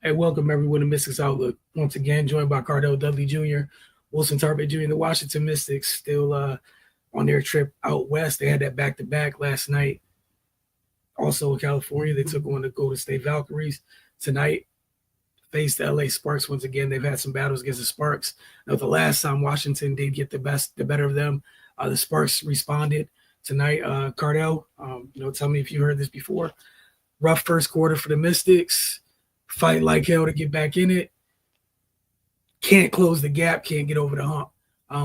Hey, welcome everyone to Mystics Outlook. Once again, joined by Cardell Dudley Jr., Wilson Tarbett Jr., the Washington Mystics, still on their trip out west. They had that back-to-back last night. Also in California, they took on the Golden State Valkyries. Tonight, faced the LA Sparks once again. They've had some battles against the Sparks. Now, the last time Washington did get the better of them, the Sparks responded tonight. Cardell, tell me if you heard this before. Rough first quarter for the Mystics. Fight like hell to get back in it. Can't close the gap. Can't get over the hump.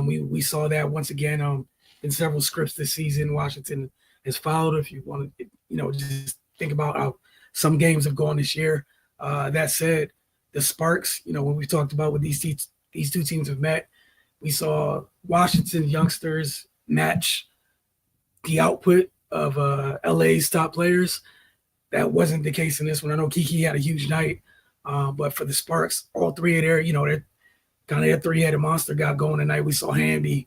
We saw that once again in several scripts this season. Washington has followed. If you want to, just think about how some games have gone this year. That said, the Sparks, when we talked about what these two teams have met, we saw Washington youngsters match the output of LA's top players. That wasn't the case in this one. I know Kiki had a huge night, but for the Sparks, all three of they're kind of that three-headed monster got going tonight. We saw Hamby,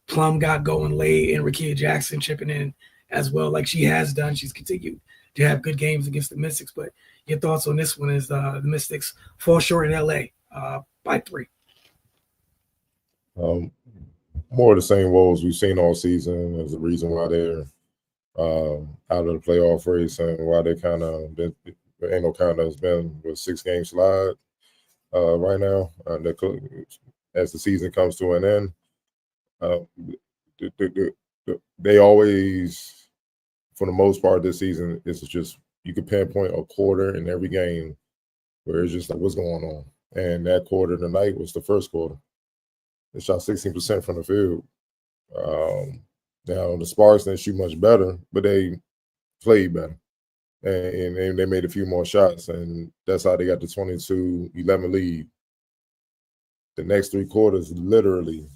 Plum got going late, and Rakia Jackson chipping in as well, like she has done. She's continued to have good games against the Mystics. But your thoughts on this one is the Mystics fall short in LA by 3. More of the same woes we've seen all season is the reason why they're out of the playoff race and why they kind of been, ain't no kind of has been with 6-game slide right now. As the season comes to an end, they always, for the most part this season, it's just you can pinpoint a quarter in every game where it's just like, what's going on? And that quarter tonight was the first quarter. They shot 16% from the field. Now, the Sparks didn't shoot much better, but they played better. And they made a few more shots, and that's how they got the 22-11 lead. The next 3 quarters, literally,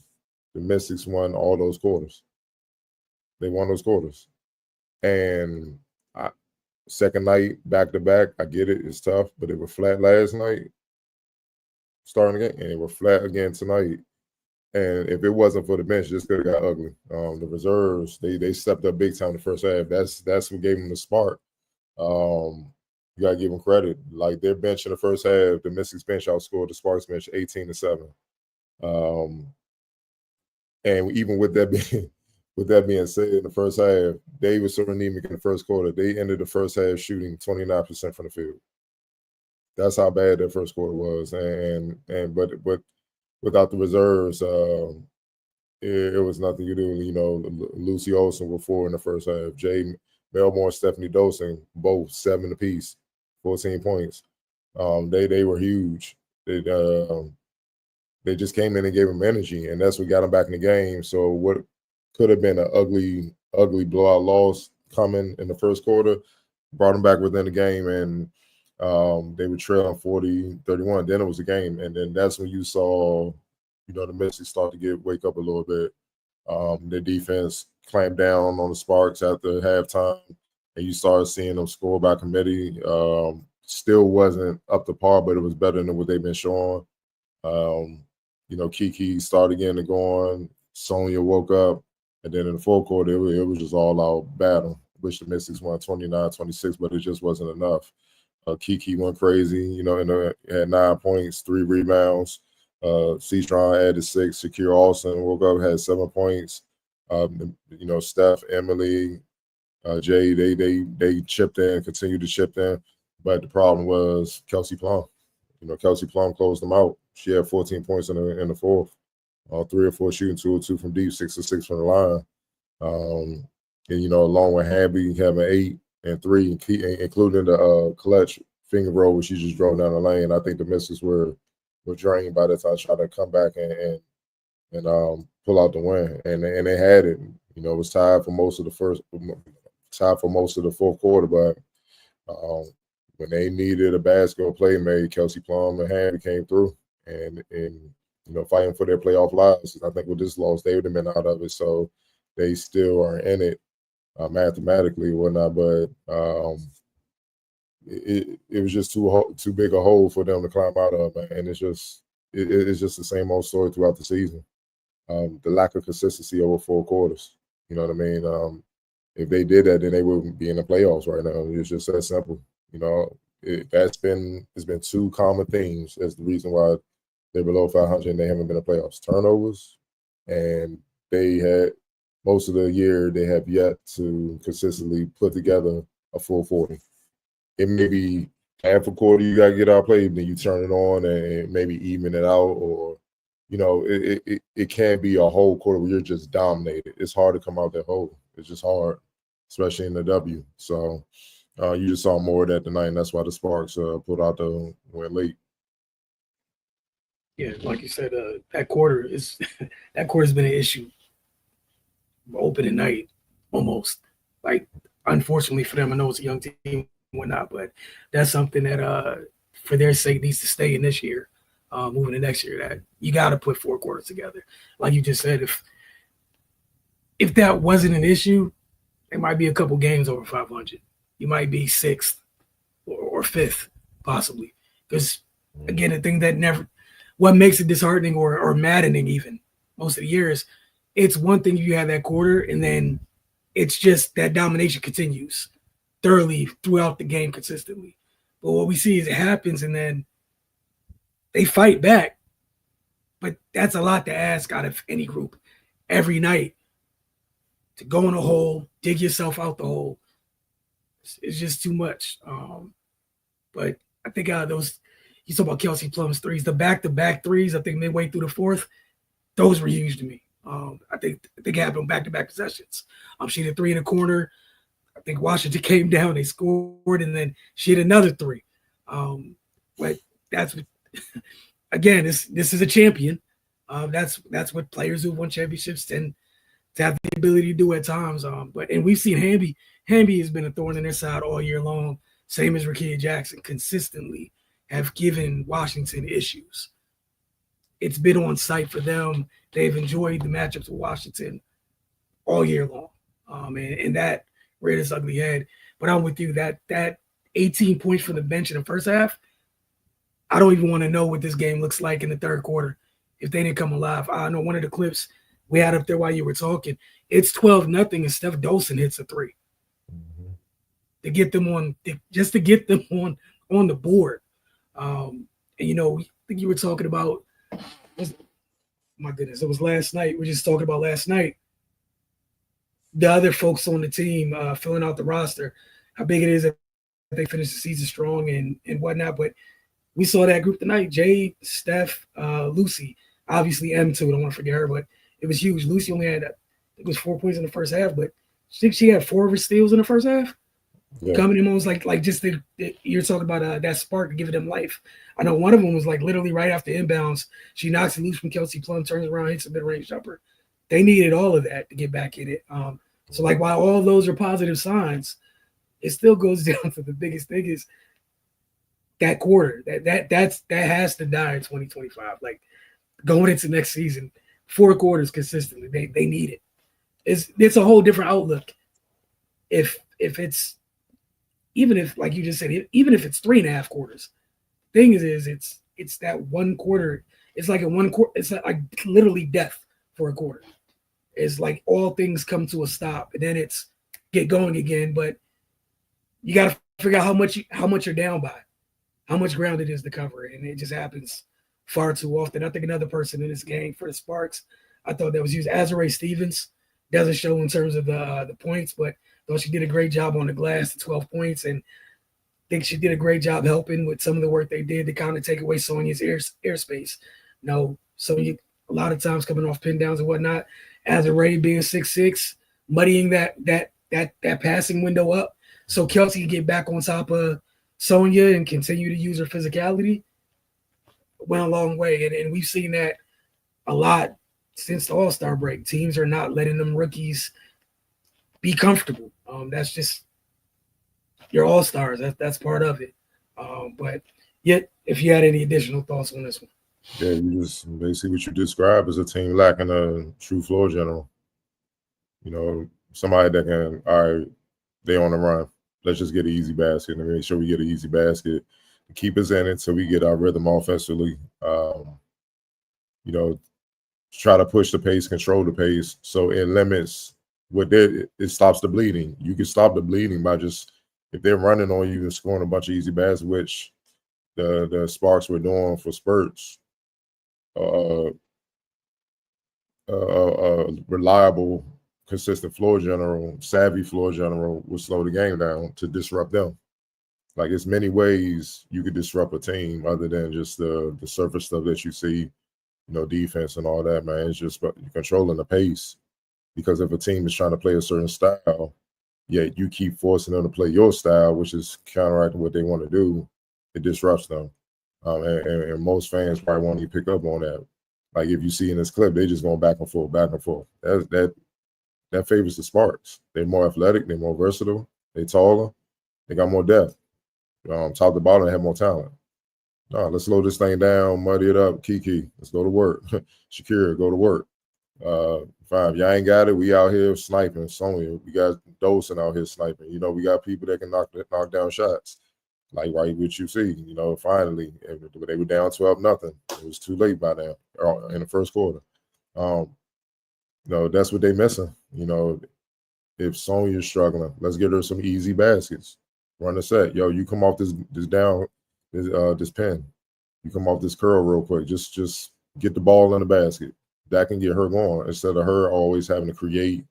the Mystics won all those quarters. They won those quarters. And second night, back-to-back, I get it, it's tough, but they were flat last night, starting again, and they were flat again tonight. And if it wasn't for the bench, this could have got ugly. The reserves, they stepped up big time in the first half. That's what gave them the spark. You gotta give them credit. Like their bench in the first half, the Mystics bench outscored the Sparks bench 18-7. And even with that being said, in the first half, they were so anemic in the first quarter. They ended the first half shooting 29% from the field. That's how bad that first quarter was. But without the reserves, it was nothing you do. Lucy Olsen with 4 in the first half. Jay Melbourne, Stephanie Dosen, both 7 apiece, 14 points. They were huge. They just came in and gave them energy, and that's what got them back in the game. So what could have been an ugly blowout loss coming in the first quarter brought them back within the game, and they were trailing 40-31. Then it was a game, and then that's when you saw, the Mystics start to wake up a little bit. Their defense clamped down on the Sparks after halftime, and you started seeing them score by committee. Still wasn't up to par, but it was better than what they've been showing. Kiki started getting it going. Sonia woke up, and then in the fourth quarter, it was just all-out battle. Which the Mystics won 29-26, but it just wasn't enough. Kiki went crazy, had 9 points, 3 rebounds. C-Strong added 6. Shakir Olsen woke up, had 7 points. Steph, Emily, Jay, they chipped in, continued to chip in. But the problem was Kelsey Plum. Kelsey Plum closed them out. She had 14 points in the fourth. 3 or 4 shooting, 2 or 2 from deep, 6 or 6 from the line. Along with Hamby having 8 and 3, including the clutch finger roll, which she just drove down the lane. I think the Mystics were drained by the time trying to come back and pull out the win. And they had it. It was tied for most of the fourth quarter, but when they needed a basketball play made, Kelsey Plum and Hamby came through and fighting for their playoff lives. I think with this loss, they would have been out of it. So they still are in it mathematically or whatnot, but it was just too big a hole for them to climb out of, man. And it's just the same old story throughout the season. The lack of consistency over 4 quarters. You know what I mean? If they did that, then they wouldn't be in the playoffs right now. It's just that simple. it's been two common themes as the reason why they're below 500 and they haven't been in playoffs. Turnovers, and they had most of the year they have yet to consistently put together a full 40. It may be half a quarter you got to get outplayed, then you turn it on and maybe even it out, or it can't be a whole quarter where you're just dominated. It's hard to come out that hole. It's just hard, especially in the W. So you just saw more of that tonight, and that's why the Sparks pulled out the win late. Yeah, like you said, that quarter's been an issue. Opening night, almost. Like, unfortunately for them, I know it's a young team and whatnot, but that's something that, for their sake, needs to stay in this year, moving to next year. That you got to put 4 quarters together. Like you just said, if that wasn't an issue, it might be a couple games over 500. You might be 6th or 5th, possibly. Because, again, the thing that what makes it disheartening or maddening even most of the year is it's one thing if you have that quarter and then it's just that domination continues thoroughly throughout the game consistently. But what we see is it happens and then they fight back. But that's a lot to ask out of any group every night. To go in a hole, dig yourself out the hole, it's just too much. But I think those, you talk about Kelsey Plum's threes, the back-to-back threes, I think midway through the 4th, those were huge to me. I think it happened back-to-back possessions. She hit a 3 in the corner. I think Washington came down, they scored, and then she hit another 3. But that's what, again, this is a champion. That's what players who won championships tend to have the ability to do at times. And we've seen Hamby has been a thorn in their side all year long, same as Rickea Jackson, consistently have given Washington issues. It's been on site for them. They've enjoyed the matchups with Washington all year long. And that reared its ugly head. But I'm with you, that 18 points from the bench in the first half, I don't even want to know what this game looks like in the third quarter if they didn't come alive. I know one of the clips we had up there while you were talking, it's 12-0 and Steph Dolson hits a 3. Mm-hmm. To get them on the board. And I think you were talking about, my goodness, it was last night. We're just talking about last night. The other folks on the team filling out the roster, how big it is that they finish the season strong and whatnot. But we saw that group tonight: Jade, Steph, Lucy, obviously M too. Don't want to forget her, but it was huge. Lucy only had, it was 4 points in the first half, but I think she had 4 of her steals in the first half. Yeah. Coming in was like just you're talking about that spark to give them life. I know one of them was like literally right after inbounds. She knocks it loose from Kelsey Plum, turns around, hits a mid-range jumper. They needed all of that to get back in it. So like while all those are positive signs, it still goes down to the biggest thing is that quarter. That has to die in 2025. Like going into next season, 4 quarters consistently. They need it. It's a whole different outlook. If it's even if, like you just said, even if it's 3.5 quarters, thing is it's that 1 quarter. It's like it's like literally death for a quarter. It's like all things come to a stop, and then it's get going again. But you got to figure out how much you're down by, how much ground it is to cover, and it just happens far too often. I think another person in this game for the Sparks, I thought that was used. Azurá Stevens doesn't show in terms of the points, but though she did a great job on the glass, 12 points, and I think she did a great job helping with some of the work they did to kind of take away Sonia's airspace. Sonia, a lot of times coming off pin downs and whatnot, Azurá being 6'6", muddying that passing window up, so Kelsey can get back on top of Sonia and continue to use her physicality, went a long way. And we've seen that a lot since the All-Star break. Teams are not letting them rookies be comfortable. That's just your All-Stars. That's part of it. But yet, if you had any additional thoughts on this one. Yeah, you just basically what you described as a team lacking a true floor general. Somebody that can, all right, they on the run. Let's just get an easy basket and make sure we get an easy basket. Keep us in it so we get our rhythm offensively. Try to push the pace, control the pace, so it limits it stops the bleeding. You can stop the bleeding by just if they're running on you and scoring a bunch of easy baskets, which the Sparks were doing for spurts, reliable, consistent floor general, savvy floor general would slow the game down to disrupt them. Like, it's many ways you could disrupt a team other than just the surface stuff that you see, defense and all that, man. It's just controlling the pace. Because if a team is trying to play a certain style, yet you keep forcing them to play your style, which is counteracting what they want to do, it disrupts them. And most fans probably won't even pick up on that. Like, if you see in this clip, they just going back and forth, back and forth. That favors the Sparks. They're more athletic, they're more versatile, they're taller, they got more depth. Top to bottom, they have more talent. No, let's slow this thing down, muddy it up. Kiki, let's go to work. Shakira, go to work. Fine, y'all ain't got it. We out here sniping. Sonya, we got Dolson out here sniping. We got people that can knock down shots. Like right what you see. Finally, they were down 12-0. It was too late by now in the first quarter. That's what they missing. If Sonya's struggling, let's get her some easy baskets. Run the set. Yo, you come off this pin. You come off this curl real quick. Just get the ball in the basket. That can get her going instead of her always having to create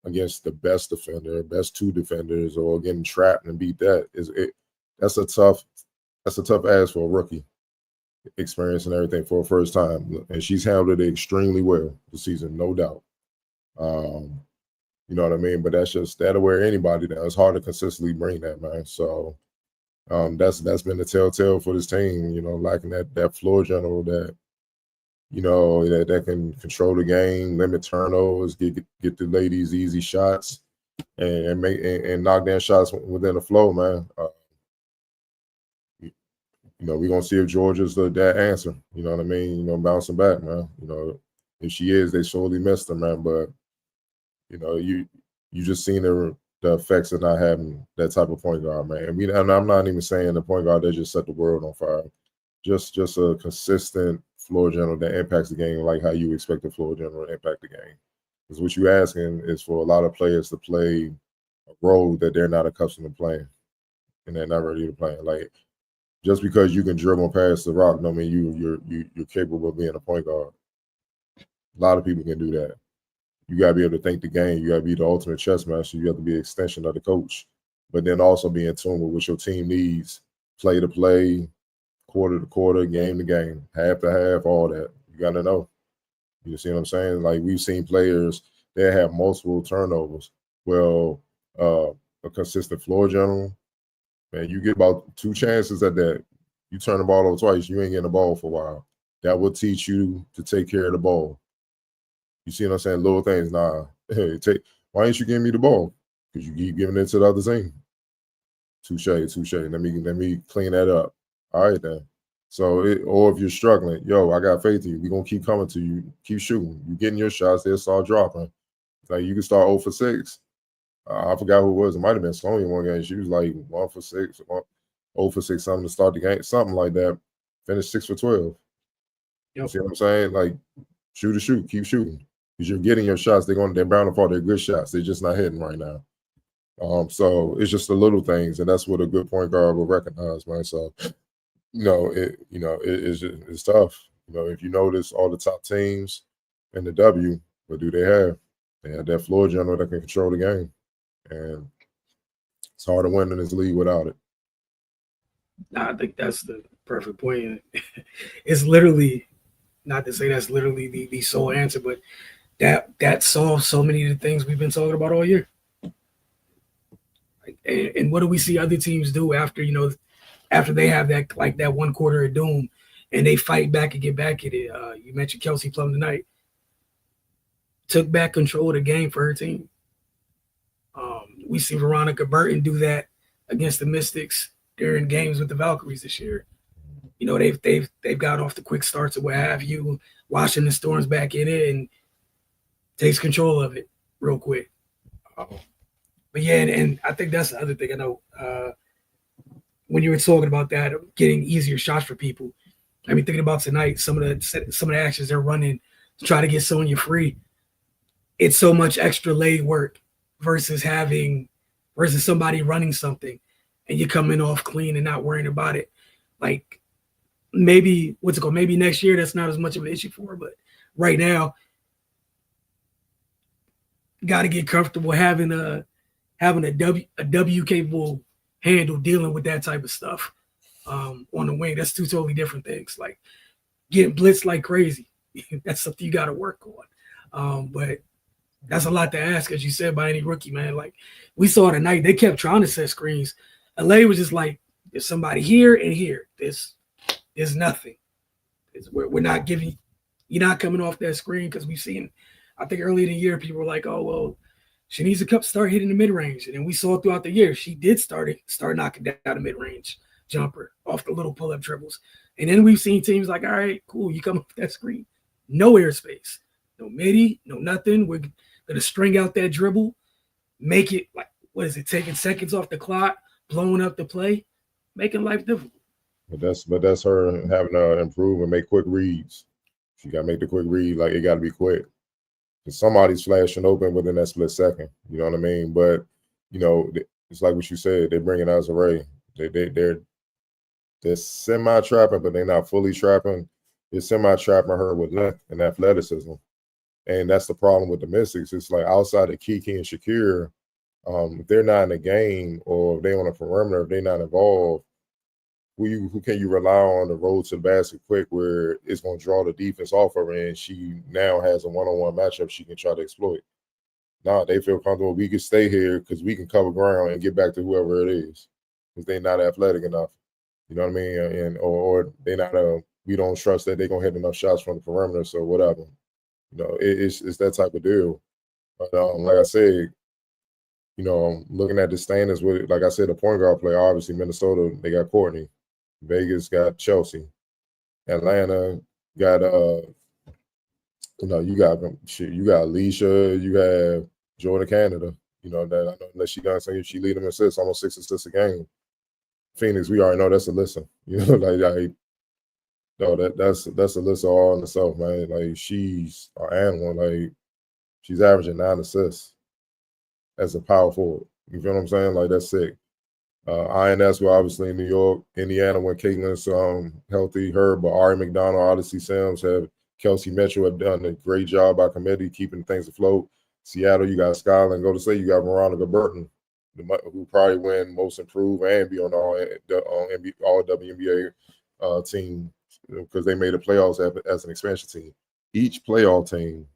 against the best defender, best two defenders, or getting trapped and beat that. That's a tough ask for a rookie experience and everything for a first time. And she's handled it extremely well this season, no doubt. You know what I mean? But that'll wear anybody down. It's hard to consistently bring that, man. So that's been the telltale for this team, lacking that floor general that that can control the game, limit turnovers, get the ladies easy shots, and make and knock down shots within the flow, man. We're gonna see if Georgia's that answer. You know what I mean? Bouncing back, man. If she is, they sorely missed her, man. But you just seen the effects of not having that type of point guard, man. And I'm not even saying the point guard that just set the world on fire. Just a consistent floor general that impacts the game like how you expect the floor general to impact the game. Because what you're asking is for a lot of players to play a role that they're not accustomed to playing, and they're not ready to play. Like, just because you can dribble past the rock, don't mean you're capable of being a point guard. A lot of people can do that. You gotta be able to think the game. You gotta be the ultimate chess master. You have to be an extension of the coach, but then also be in tune with what your team needs, play to play, quarter to quarter, game to game, half to half, all that. You got to know. You see what I'm saying? Like, we've seen players that have multiple turnovers. Well, a consistent floor general, man, you get about 2 chances at that. You turn the ball over twice, you ain't getting the ball for a while. That will teach you to take care of the ball. You see what I'm saying? Little things. Nah, why ain't you giving me the ball? Because you keep giving it to the other team. Touche. Let me clean that up. All right, then. So, or if you're struggling, I got faith in you. We're going to keep coming to you. Keep shooting. You're getting your shots. They'll start dropping. Like, you can start 0 for 6. I forgot who it was. It might have been Sloan in one game. She was like 1 for 6, 0 for 6, something to start the game, something like that. Finish 6 for 12. Yep. You see what I'm saying? Like, shoot. Keep shooting. Because you're getting your shots. They're bound to fall. They're good shots. They're just not hitting right now. So it's just the little things, and that's what a good point guard will recognize, man. So, it's tough. If you notice all the top teams in the W, what do they have? They have that floor general that can control the game, and it's hard to win in this league without it. I think that's the perfect point. It's literally, not to say that's literally the sole answer, but that solves so many of the things we've been talking about all year. And what do we see other teams do after they have that 1 quarter of doom and they fight back and get back at it? You mentioned Kelsey Plum tonight. Took back control of the game for her team. We see Veronica Burton do that against the Mystics during games with the Valkyries this year. They've got off the quick starts or what have you. Washington Storm's back in it and takes control of it real quick. But yeah, and I think that's the other thing. I know when you were talking about that, getting easier shots for people. I mean, thinking about tonight, some of the actions they're running to try to get Sonya free. It's so much extra leg work versus somebody running something. and you're coming off clean and not worrying about it. Like maybe maybe next year that's not as much of an issue for her, but right now, got to get comfortable having a W capable handle dealing with that type of stuff on the wing. That's two totally different things. Like getting blitzed like crazy, that's something you got to work on. But that's a lot to ask, as you said, by any rookie, man. Like we saw tonight, they kept trying to set screens. LA was just like, there's somebody here and here. There's nothing. We're not giving. You're not coming off that screen because we've seen. I think early in the year, people were like, "Oh well, she needs to start hitting the mid range," and then we saw throughout the year she did start knocking down a mid range jumper off the little pull up dribbles, and then we've seen teams like, "All right, cool, you come off that screen, no airspace, no midi, no nothing. We're gonna string out that dribble, make it like what is it, taking seconds off the clock, blowing up the play, making life difficult." But that's her having to improve and make quick reads. She got to make the quick read. Like it got to be quick. Somebody's flashing open within that split second. You know what I mean? But it's like what you said. They're bringing Azare. They're semi trapping, but they're not fully trapping. They're semi trapping her with length and athleticism, and that's the problem with the Mystics. It's like outside of Kiki and Shakir, if they're not in the game or if they're on a perimeter, if they're not involved, who can you rely on the road to the basket quick where it's going to draw the defense off of her and she now has a one-on-one matchup she can try to exploit? Nah, they feel comfortable. We can stay here because we can cover ground and get back to whoever it is because they're not athletic enough. You know what I mean? And or they're not we don't trust that they're going to hit enough shots from the perimeter, so whatever. It's that type of deal. But like I said, looking at the standings with, like I said, the point guard play, obviously Minnesota, they got Courtney. Vegas got Chelsea. Atlanta got you got Alicia, you have Jordan Canada. That I know unless she done something, she lead them in assists, almost 6 assists a game. Phoenix, we already know that's Alyssa. That's Alyssa all in herself, man. Like she's an animal. Like she's averaging 9 assists as a power forward. You feel what I'm saying? Like that's sick. INS were obviously in New York. Indiana when Caitlin's healthy. Herb, but Ari McDonald, Odyssey Sims, Kelsey Metro have done a great job by committee keeping things afloat. Seattle, you got Skyland. Go to say you got Veronica Burton, who probably win Most Improved and be on the all WNBA team because they made the playoffs as an expansion team. Each playoff team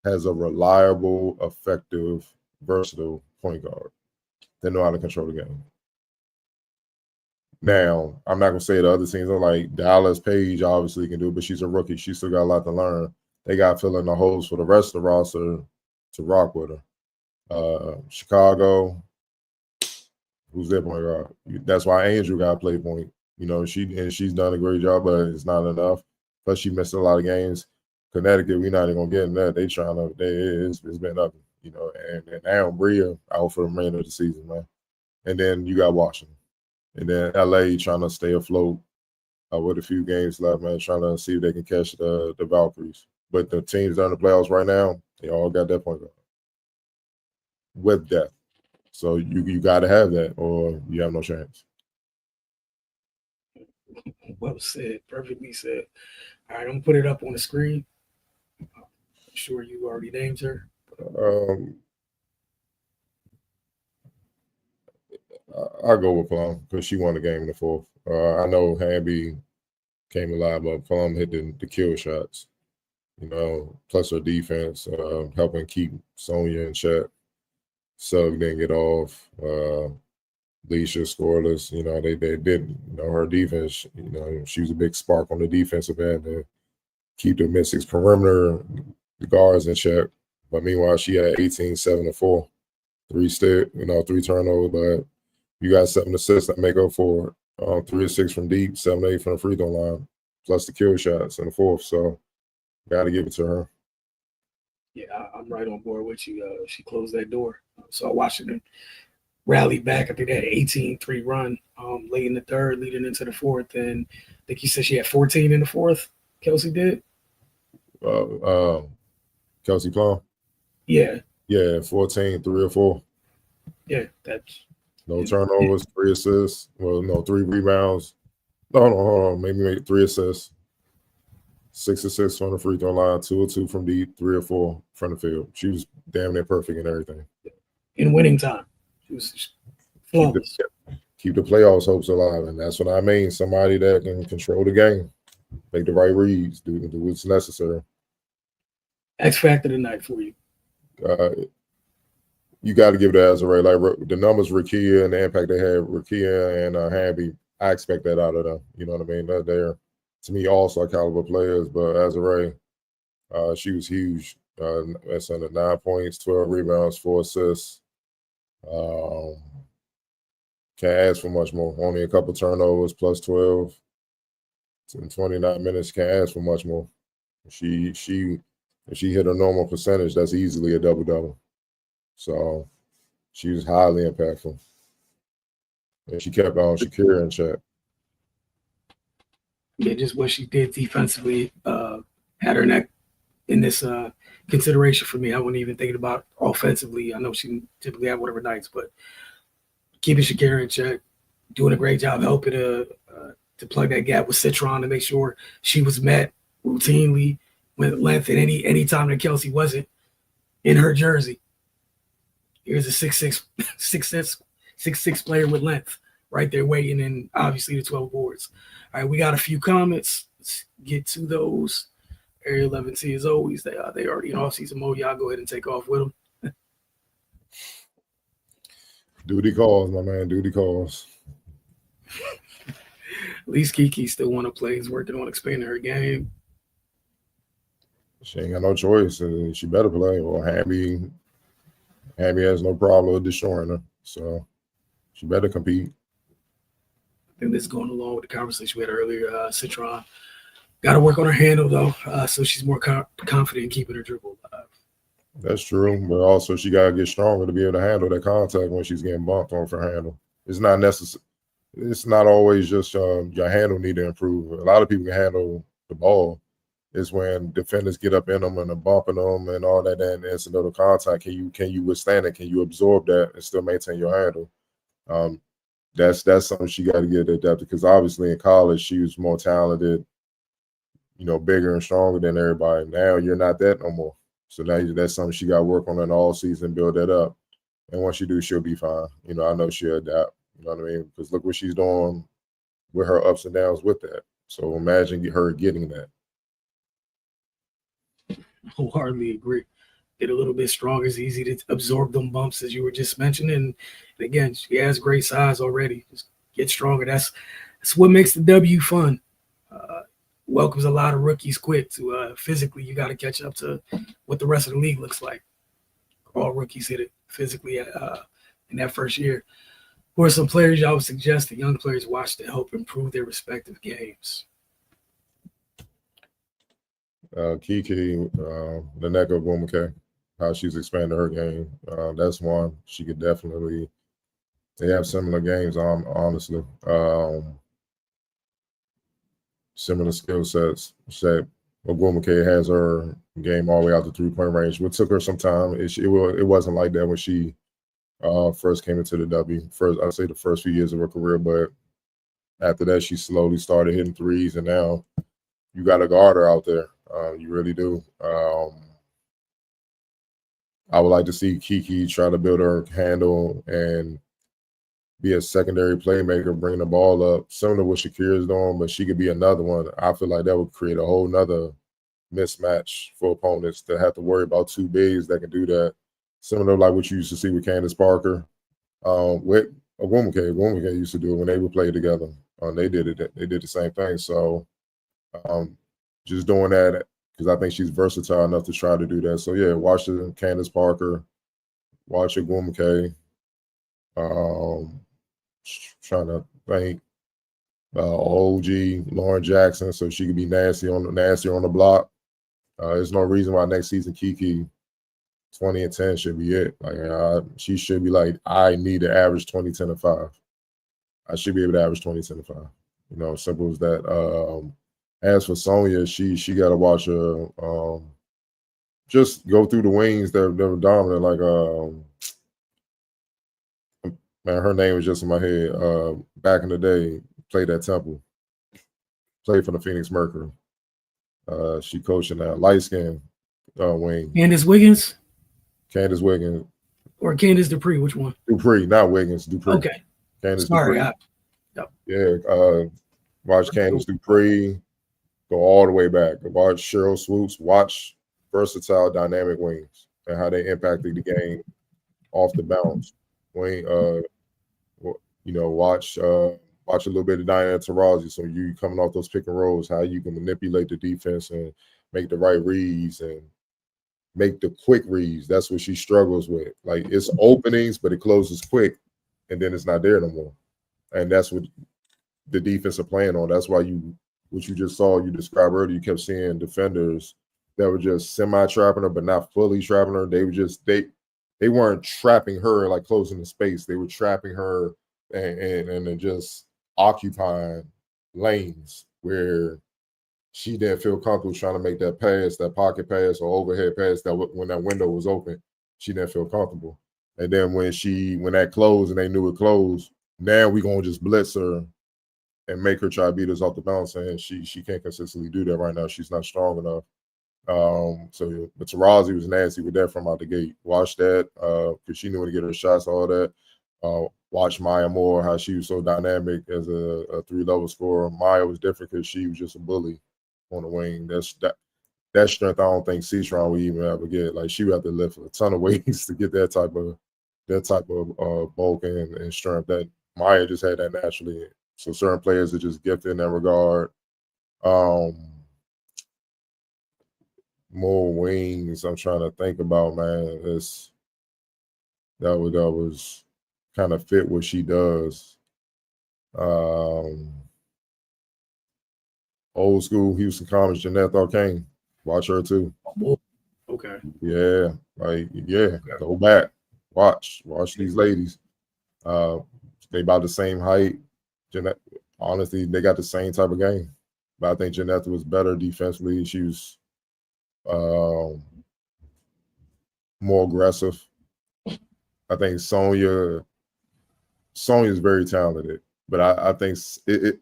has a reliable, effective, versatile point guard. They know how to control the game. Now, I'm not going to say the other teams are like Dallas Page obviously can do it, but she's a rookie. She still got a lot to learn. They got to fill in the holes for the rest of the roster to rock with her. Chicago, who's their point guard? That's why Angel got to play point. She's done a great job, but it's not enough. Plus, she missed a lot of games. Connecticut, we're not even going to get in there. It's been nothing. And now Bria out for the remainder of the season, man. And then you got Washington. And then LA trying to stay afloat with a few games left, man, trying to see if they can catch the Valkyries. But the teams that are in the playoffs right now, they all got that point guard with depth. So you got to have that or you have no chance. Well said. Perfectly said. All right, I'm going to put it up on the screen. I'm sure you already named her. I'll go with Plum because she won the game in the fourth. I know Hamby came alive, but Plum hit the kill shots. Plus her defense, helping keep Sonya in check. Sugg didn't get off. Leisha scoreless. They did. Her defense. She was a big spark on the defensive end to keep the Mystics perimeter, the guards in check. But meanwhile, she had 18, 7 to 4, 3 turnovers. But you got 7 assists that make up for 3 or 6 from deep, 7 8 from the free throw line, plus the kill shots in the fourth. So got to give it to her. Yeah, I'm right on board with you. She closed that door. So Washington rallied back. I think they had an 18-3 run late in the third, leading into the fourth. And I think you said she had 14 in the fourth. Kelsey did. Kelsey Plum. Yeah. Yeah, 14, 3 or 4. Yeah, that's. No turnovers, 3 assists. Well, no, 3 rebounds. No, hold on. Maybe make 3 assists. 6 assists from the free throw line, 2 or 2 from deep, 3 or 4 from the field. She was damn near perfect in everything. In winning time, she was flawless. Keep the playoffs hopes alive, and that's what I mean. Somebody that can control the game, make the right reads, do what's necessary. X factor tonight for you. You got to give the Azure like the numbers Rakia and the impact they had. Rakia and Hamby, I expect that out of them. You know what I mean? They're to me all-star caliber players, but Azure, she was huge. That's under 9 points, 12 rebounds, 4 assists. Can't ask for much more. Only a couple turnovers, plus 12 in 29 minutes. Can't ask for much more. If she hit a normal percentage, that's easily a double-double. So she was highly impactful. And she kept Shakira in check. Yeah, just what she did defensively had her in this consideration for me. I wasn't even thinking about offensively. I know she typically have whatever nights, but keeping Shakira in check, doing a great job helping to plug that gap with Citron to make sure she was met routinely with length at any time that Kelsey wasn't in her jersey. Here's a 6'6" player with length right there waiting, and obviously the 12 boards. All right, we got a few comments. Let's get to those. Area 11T, as always, they already in off-season mode. Y'all go ahead and take off with them. Duty calls, my man. Duty calls. At least Kiki still want to play. He's working on expanding her game. She ain't got no choice. She better play. Well, Hamby has no problem with destroying her, so she better compete. I think this is going along with the conversation we had earlier. Citron got to work on her handle, though, so she's more confident in keeping her dribble alive. That's true, but also she got to get stronger to be able to handle that contact when she's getting bumped off her handle. It's not necessary. It's not always just your handle need to improve. A lot of people can handle the ball. It's when defenders get up in them and are bumping them and all that, and incidental contact. Can you withstand it? Can you absorb that and still maintain your handle? That's something she got to get adapted, because obviously in college she was more talented, bigger and stronger than everybody. Now you're not that no more. So now that's something she got to work on in all season, build that up. And once she do, she'll be fine. I know she'll adapt. You know what I mean? Because look what she's doing with her ups and downs with that. So imagine her getting that. Wholeheartedly agree. Get a little bit stronger. It's easy to absorb them bumps, as you were just mentioning. And again, she has great size already. Just get stronger. That's what makes the W fun. Welcomes a lot of rookies quick to physically. You got to catch up to what the rest of the league looks like. All rookies hit it physically in that first year. Who are some players y'all would suggest that young players watch to help improve their respective games? Kiki, the neck of Wumake, how she's expanded her game. That's one. She could definitely. They have similar games, honestly. Similar skill sets. Wumake has her game all the way out to 3-point range. It took her some time. It wasn't like that when she first came into the W. I'd say the first few years of her career, but after that, she slowly started hitting threes, and now you got a guard her out there. You really do. I would like to see Kiki try to build her handle and be a secondary playmaker, bring the ball up, similar to what Shakira is doing, but she could be another one. I feel like that would create a whole nother mismatch for opponents to have to worry about two bigs that can do that. Similar like what you used to see with Candace Parker. With Wumake used to do it when they would play together. They did it. They did the same thing. So just doing that, because I think she's versatile enough to try to do that. So yeah, watch the Candace Parker, watch it Wumake. Trying to think OG Lauren Jackson, so she could be nasty on the block. There's no reason why next season Kiki 20 and 10 should be it. Like she should be like, I need to average 20, 10, and 5. I should be able to average 20, 10, and 5. Simple as that. As for Sonya, she got to watch her just go through the wings that were dominant. Like Man, her name was just in my head. Back in the day, played at Temple, played for the Phoenix Mercury. She coaching that light skin wing. Candace Wiggins Candace Wiggins. or Candace Dupree? Which one? Dupree, not Wiggins. Dupree. Okay. Candace Sorry. Dupree. Yeah. Watch Candace Dupree go all the way back. Watch Cheryl Swoops. Watch versatile, dynamic wings and how they impacted the game off the bounce. Wing, watch a little bit of Diana Taurasi. So you coming off those pick and rolls, how you can manipulate the defense and make the right reads and make the quick reads. That's what she struggles with. Like it's openings, but it closes quick, and then it's not there no more. And that's what the defense are playing on. That's why what you just saw, you described earlier, you kept seeing defenders that were just semi-trapping her, but not fully trapping her. They were just they weren't trapping her like closing the space. They were trapping her and just occupying lanes where she didn't feel comfortable trying to make that pass, that pocket pass or overhead pass that when that window was open, she didn't feel comfortable. And then when that closed and they knew it closed, now we're gonna just blitz her and make her try to beat us off the bounce. And she can't consistently do that right now. She's not strong enough. But Taurasi was nasty with that from out the gate. Watch that because she knew when to get her shots, all that. Watch Maya Moore, how she was so dynamic as a 3-level scorer. Maya was different because she was just a bully on the wing. That strength I don't think Citron would even ever get. Like she would have to lift a ton of weights to get that type of bulk and strength. That Maya just had that naturally. So certain players are just gifted in that regard. More wings. I'm trying to think about, man. That was kind of fit what she does. Old school Houston Comets, Jeanette Arcane. Watch her too. Okay. Yeah, go back. Watch these ladies. They about the same height. Jeanette, honestly, they got the same type of game. But I think Jeanette was better defensively. She was more aggressive. I think Sonya's very talented, but I think it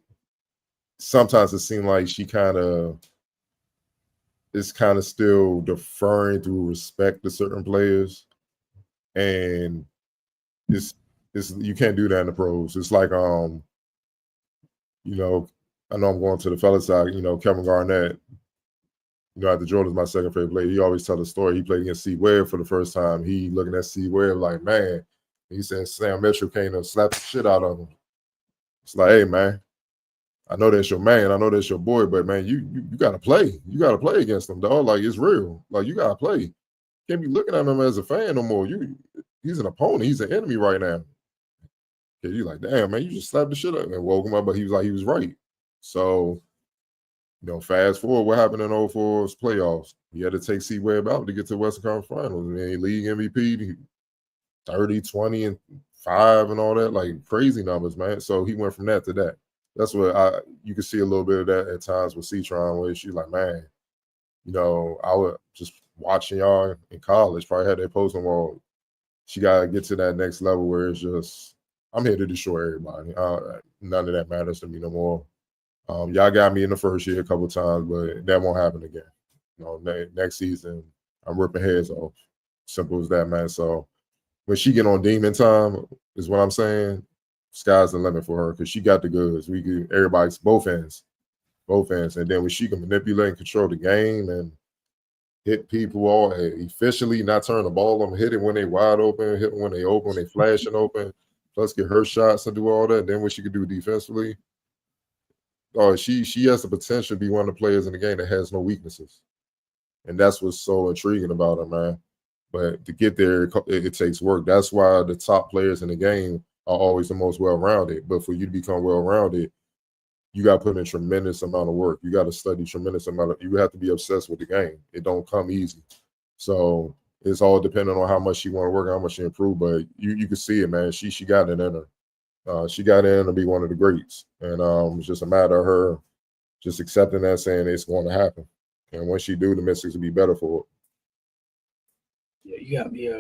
sometimes it seems like she is kind of still deferring through respect to certain players, and it's you can't do that in the pros. It's like I know I'm going to the fella side. Kevin Garnett. After Jordan's my second favorite player, he always tell the story. He played against C. Webb for the first time. He looking at C. Webb like, man, he said Sam Mitchell came to slap the shit out of him. It's like, hey, man, I know that's your man. I know that's your boy, but, man, you got to play. You got to play against him, dog. Like, it's real. Like, you got to play. Can't be looking at him as a fan no more. He's an opponent. He's an enemy right now. Okay, you like, damn, man, you just slapped the shit out of him and woke him up, but he was like, he was right. So, fast forward, what happened in 04's playoffs? He had to take C. Webb out to get to the Western Conference Finals. And then league MVP, 30, 20, and 5 and all that, like crazy numbers, man. So he went from that to that. That's what you can see a little bit of that at times with Citron, where she's like, man, I was just watching y'all in college, probably had that posting, well, she got to get to that next level where it's just, I'm here to destroy everybody. None of that matters to me no more. Y'all got me in the first year a couple of times, but that won't happen again. Next season, I'm ripping heads off. Simple as that, man. So when she get on demon time, is what I'm saying. Sky's the limit for her because she got the goods. Everybody's both ends, and then when she can manipulate and control the game and hit people all efficiently, not turn the ball on, hit it when they wide open, hit when they open, when they flashing open, plus get her shots and do all that. Then what she can do defensively. She has the potential to be one of the players in the game that has no weaknesses. And that's what's so intriguing about her, man. But to get there, it takes work. That's why the top players in the game are always the most well-rounded. But for you to become well-rounded, you got to put in a tremendous amount of work. You got to study you have to be obsessed with the game. It don't come easy. So it's all dependent on how much she want to work, how much she improve. But you can see it, man. She got it in her. She got in to be one of the greats. And it's just a matter of her just accepting that, saying it's going to happen. And when she do, the Mystics will be better for it. Yeah, you got me.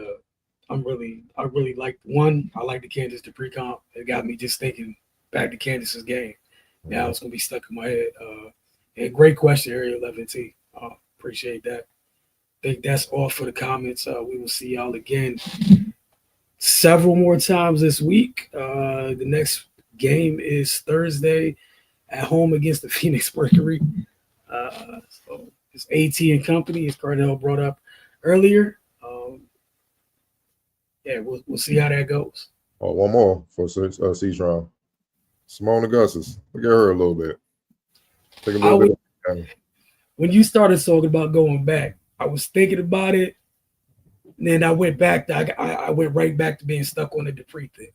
I really like one. I like the Kansas to pre-comp. It got me just thinking back to Kansas's game. Now it's gonna be stuck in my head. And great question, Area 11T. Appreciate that. I think that's all for the comments. We will see y'all again several more times this week. The next game is Thursday at home against the Phoenix Mercury. So it's AT and company, as Cardell brought up earlier. Yeah, we'll see how that goes. Oh, one more for C-Tron. Simone Augustus. Look at her a little bit. Take a little bit of when you started talking about going back, I was thinking about it. And then I went back. I went right back to being stuck on the Dupree thing.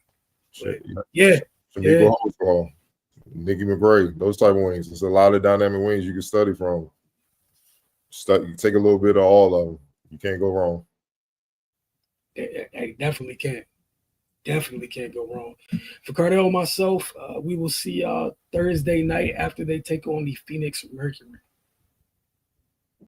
But, yeah. Hall, Nikki McBray, those type of wings. There's a lot of dynamic wings you can study from. You take a little bit of all of them. You can't go wrong. I definitely can't. Definitely can't go wrong. For Cardell and myself, we will see y'all Thursday night after they take on the Phoenix Mercury.